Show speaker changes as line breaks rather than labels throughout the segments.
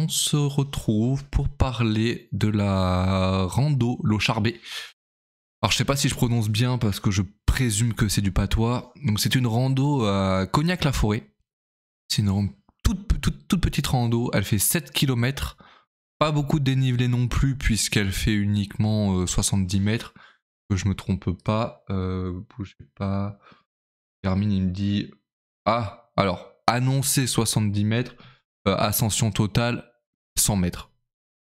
on se retrouve pour parler de la rando Locharbé. Alors je sais pas si je prononce bien parce que je présume que c'est du patois. Donc c'est une rando à Cognac-la-Forêt. C'est une toute petite rando, elle fait 7 km. Pas beaucoup de dénivelé non plus puisqu'elle fait uniquement 70 mètres. Que je me trompe pas. Bougez pas. Garmin il me dit... Ah, alors, annoncé 70 mètres, ascension totale 100 mètres.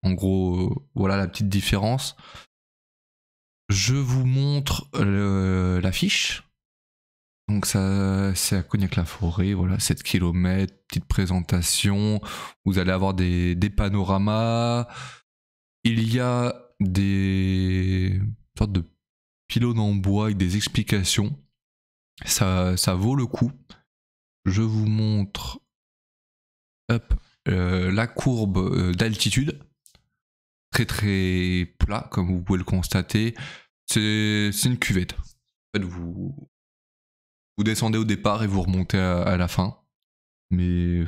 En gros, voilà la petite différence. Je vous montre l'affiche. Donc ça, c'est à Cognac-la-Forêt, voilà, 7 km, petite présentation. Vous allez avoir des panoramas. Il y a des sortes de pylônes en bois avec des explications. Ça vaut le coup. Je vous montre hop, la courbe d'altitude. Très très plat, comme vous pouvez le constater. C'est une cuvette. En fait, vous descendez au départ et vous remontez à la fin. Mais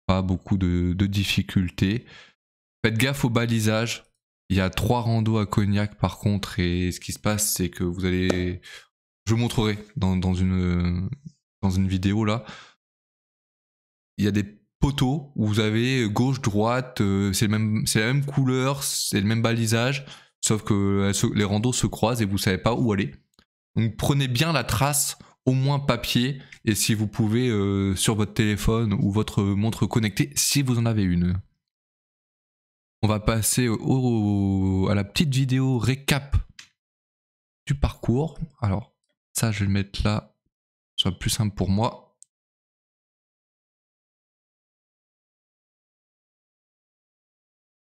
pas beaucoup de difficultés. Faites gaffe au balisage. Il y a 3 randos à Cognac par contre, et ce qui se passe, c'est que vous allez... Je vous montrerai dans une vidéo là. Il y a des poteaux où vous avez gauche, droite, c'est la même couleur, c'est le même balisage, sauf que les randos se croisent et vous savez pas où aller. Donc prenez bien la trace, au moins papier, et si vous pouvez sur votre téléphone ou votre montre connectée, si vous en avez une. On va passer à la petite vidéo récap du parcours. Alors ça je vais le mettre là, ce sera plus simple pour moi.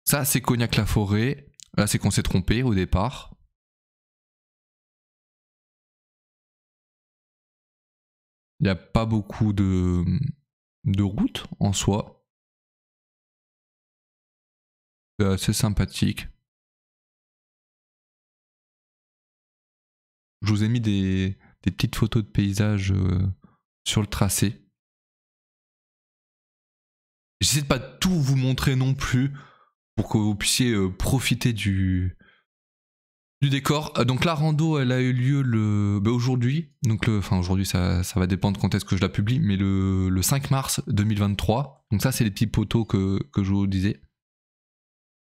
Ça, c'est Cognac-la-Forêt. Là, c'est qu'on s'est trompé au départ. Il n'y a pas beaucoup de routes en soi. C'est assez sympathique. Je vous ai mis des petites photos de paysages sur le tracé. J'essaie de pas tout vous montrer non plus pour que vous puissiez profiter du décor. Donc la rando, elle a eu lieu aujourd'hui. Donc aujourd'hui, ça va dépendre quand est-ce que je la publie, mais le 5 mars 2023. Donc ça, c'est les petits poteaux que je vous disais.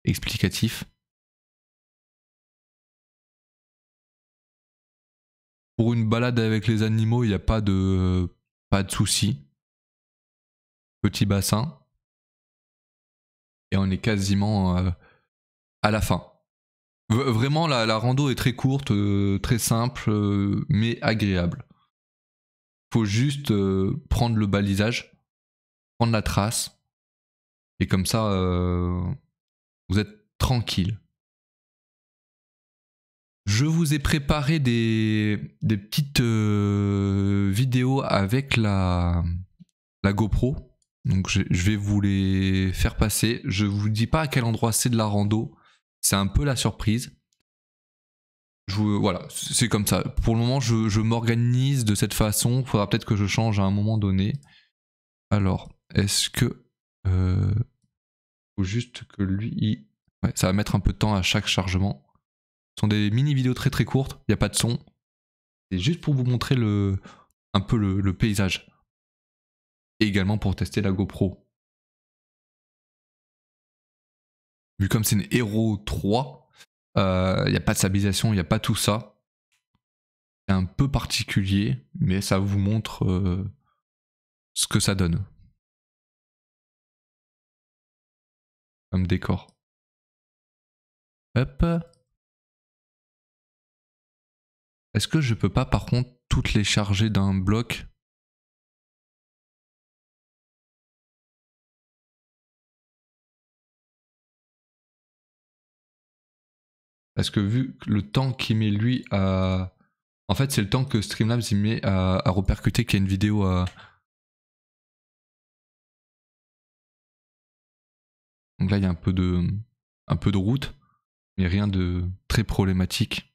Explicatif. Pour une balade avec les animaux, il n'y a pas de souci. Petit bassin. Et on est quasiment à la fin. Vraiment, la rando est très courte, très simple, mais agréable. Faut juste prendre le balisage, prendre la trace, et comme ça, vous êtes tranquille. Je vous ai préparé des petites vidéos avec la GoPro. Donc je vais vous les faire passer. Je vous dis pas à quel endroit c'est de la rando. C'est un peu la surprise. Voilà, c'est comme ça. Pour le moment, je m'organise de cette façon. Il faudra peut-être que je change à un moment donné. Alors, est-ce que... faut juste que lui... Ouais, ça va mettre un peu de temps à chaque chargement. Ce sont des mini-vidéos très très courtes. Il n'y a pas de son. C'est juste pour vous montrer un peu le paysage. Et également pour tester la GoPro. Vu comme c'est une Hero 3, il n'y a pas de stabilisation, il n'y a pas tout ça. C'est un peu particulier, mais ça vous montre ce que ça donne. Comme décor. Hop. Est-ce que je peux pas par contre toutes les charger d'un bloc ? Parce que vu le temps qu'il met lui à... En fait c'est le temps que Streamlabs il met à repercuter qu'il y a une vidéo à... Donc là il y a un peu de route, mais rien de très problématique.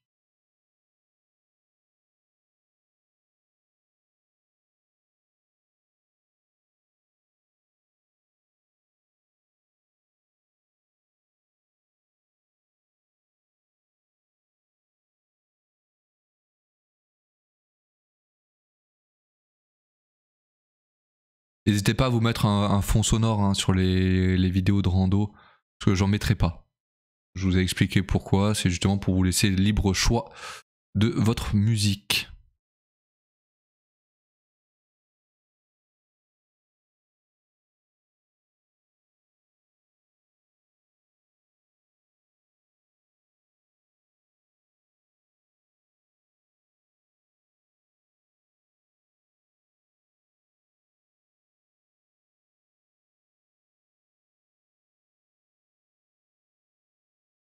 N'hésitez pas à vous mettre un fond sonore hein, sur les vidéos de rando, parce que j'en mettrai pas. Je vous ai expliqué pourquoi, c'est justement pour vous laisser le libre choix de votre musique.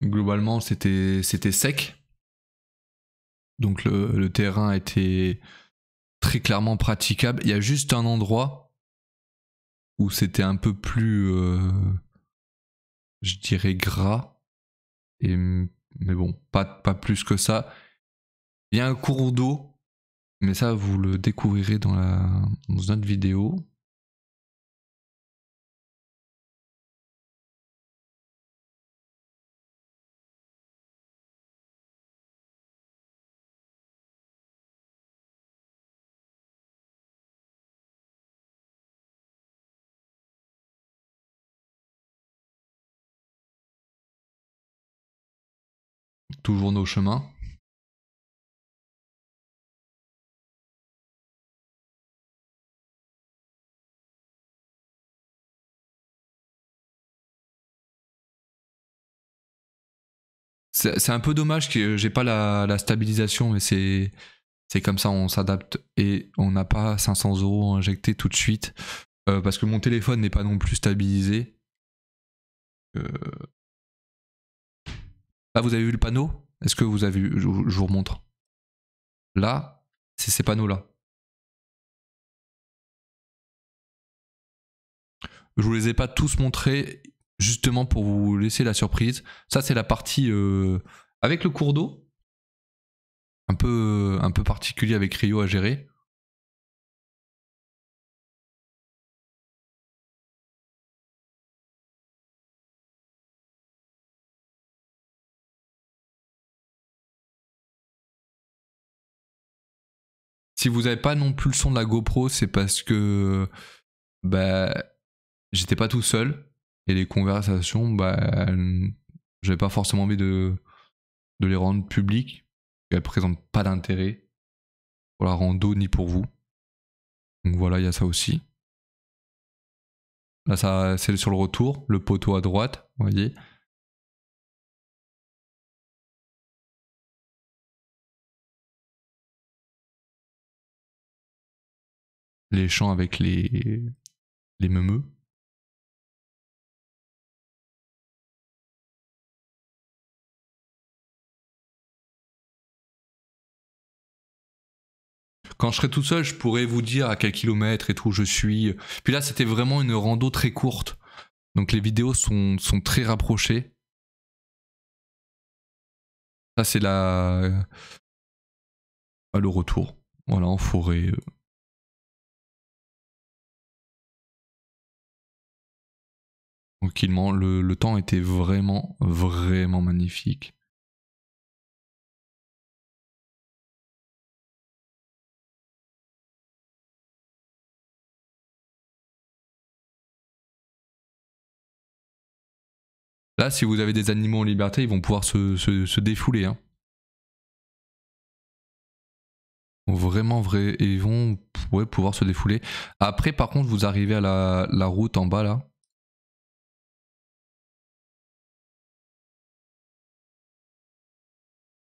Globalement, c'était sec. Donc le terrain était très clairement praticable. Il y a juste un endroit où c'était un peu plus, je dirais, gras. Mais bon, pas plus que ça. Il y a un cours d'eau, mais ça, vous le découvrirez dans une autre vidéo. Toujours nos chemins. C'est un peu dommage que j'ai pas la stabilisation, mais c'est comme ça, on s'adapte et on n'a pas 500 € injectés tout de suite parce que mon téléphone n'est pas non plus stabilisé. Là, vous avez vu le panneau? Est-ce que vous avez vu? Je vous remontre. Là, c'est ces panneaux-là. Je vous les ai pas tous montrés justement pour vous laisser la surprise. Ça, c'est la partie avec le cours d'eau. Un peu particulier avec Rio à gérer. Si vous n'avez pas non plus le son de la GoPro, c'est parce que bah, j'étais pas tout seul et les conversations, bah, j'avais pas forcément envie de les rendre publiques. Elles présentent pas d'intérêt pour la rando ni pour vous. Donc voilà, il y a ça aussi. Là, ça, c'est sur le retour, le poteau à droite, vous voyez. Les champs avec les meumeux. Quand je serai tout seul, je pourrais vous dire à quel kilomètre et tout je suis. Puis là, c'était vraiment une rando très courte. Donc les vidéos sont très rapprochées. Ça, c'est le retour. Voilà, en forêt. Tranquillement. Le temps était vraiment, vraiment magnifique. Là, si vous avez des animaux en liberté, ils vont pouvoir se défouler. Hein. Vraiment vrai, et ils vont pouvoir se défouler. Après, par contre, vous arrivez à la route en bas là.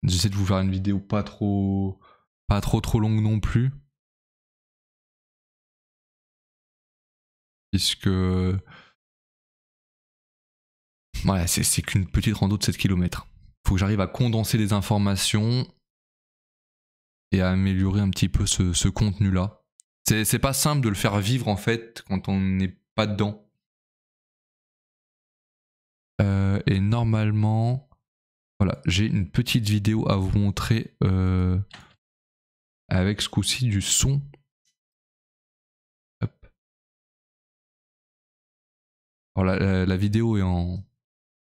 J'essaie de vous faire une vidéo pas trop longue non plus. Puisque voilà, c'est qu'une petite rando de 7 km. Faut que j'arrive à condenser les informations et à améliorer un petit peu ce contenu-là. C'est pas simple de le faire vivre en fait quand on n'est pas dedans. Et normalement, voilà, j'ai une petite vidéo à vous montrer avec ce coup-ci du son. Hop. Alors la vidéo est en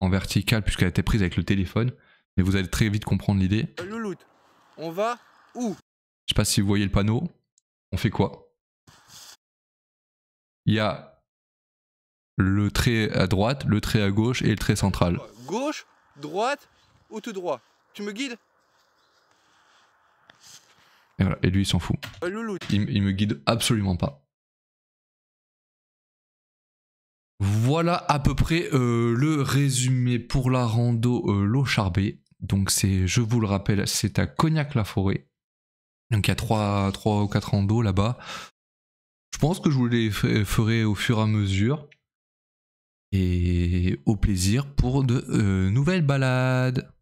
verticale puisqu'elle a été prise avec le téléphone, mais vous allez très vite comprendre l'idée.
Louloute, on va où?
Je sais pas si vous voyez le panneau. On fait quoi? Il y a le trait à droite, le trait à gauche et le trait central.
Gauche, droite ou tout droit? Tu me guides?
Et, voilà. Et lui, il s'en fout.
Loulou.
Il me guide absolument pas. Voilà à peu près le résumé pour la rando L'Eau Charbée. Donc c'est, je vous le rappelle, c'est à Cognac-la-Forêt. Donc il y a 3 ou 4 randos là-bas. Je pense que je vous les ferai au fur et à mesure. Et au plaisir pour de nouvelles balades.